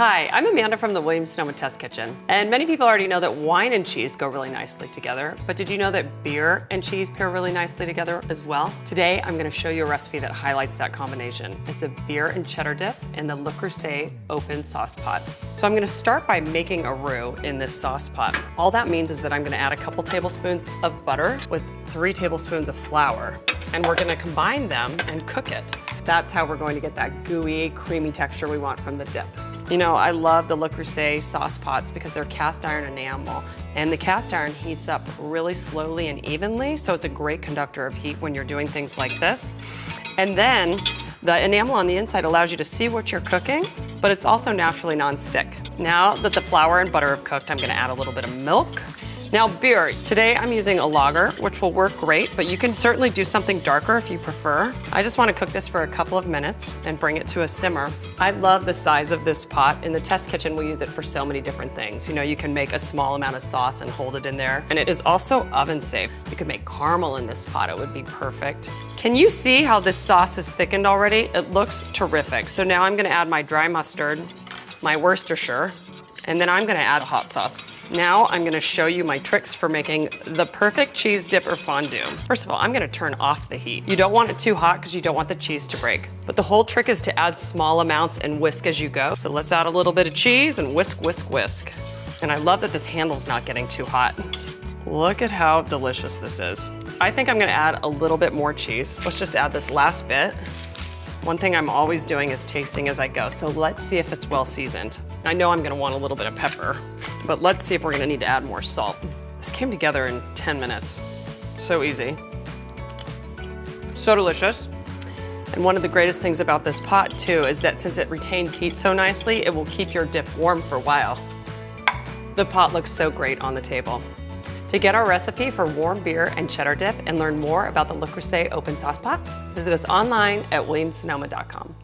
Hi, I'm Amanda from the Williams-Sonoma Test Kitchen. And many people already know that wine and cheese go really nicely together, but did you know that beer and cheese pair really nicely together as well? Today, I'm gonna show you a recipe that highlights that combination. It's a beer and cheddar dip in the Le Creuset open sauce pot. So I'm gonna start by making a roux in this sauce pot. All that means is that I'm gonna add a couple tablespoons of butter with 3 tablespoons of flour, and we're gonna combine them and cook it. That's how we're going to get that gooey, creamy texture we want from the dip. You know, I love the Le Creuset sauce pots because they're cast iron enamel, and the cast iron heats up really slowly and evenly, so it's a great conductor of heat when you're doing things like this. And then the enamel on the inside allows you to see what you're cooking, but it's also naturally non-stick. Now that the flour and butter have cooked, I'm gonna add a little bit of milk. Now beer, today I'm using a lager, which will work great, but you can certainly do something darker if you prefer. I just wanna cook this for a couple of minutes and bring it to a simmer. I love the size of this pot. In the test kitchen, we use it for so many different things. You know, you can make a small amount of sauce and hold it in there, and it is also oven safe. You could make caramel in this pot, it would be perfect. Can you see how this sauce is thickened already? It looks terrific. So now I'm gonna add my dry mustard, my Worcestershire, and then I'm gonna add hot sauce. Now I'm gonna show you my tricks for making the perfect cheese dip or fondue. First of all, I'm gonna turn off the heat. You don't want it too hot because you don't want the cheese to break. But the whole trick is to add small amounts and whisk as you go. So let's add a little bit of cheese and whisk, whisk, whisk. And I love that this handle's not getting too hot. Look at how delicious this is. I think I'm gonna add a little bit more cheese. Let's just add this last bit. One thing I'm always doing is tasting as I go, so let's see if it's well seasoned. I know I'm gonna want a little bit of pepper, but let's see if we're gonna need to add more salt. This came together in 10 minutes. So easy. So delicious. And one of the greatest things about this pot too is that since it retains heat so nicely, it will keep your dip warm for a while. The pot looks so great on the table. To get our recipe for warm beer and cheddar dip and learn more about the Le Creuset open sauce pot, visit us online at williamssonoma.com.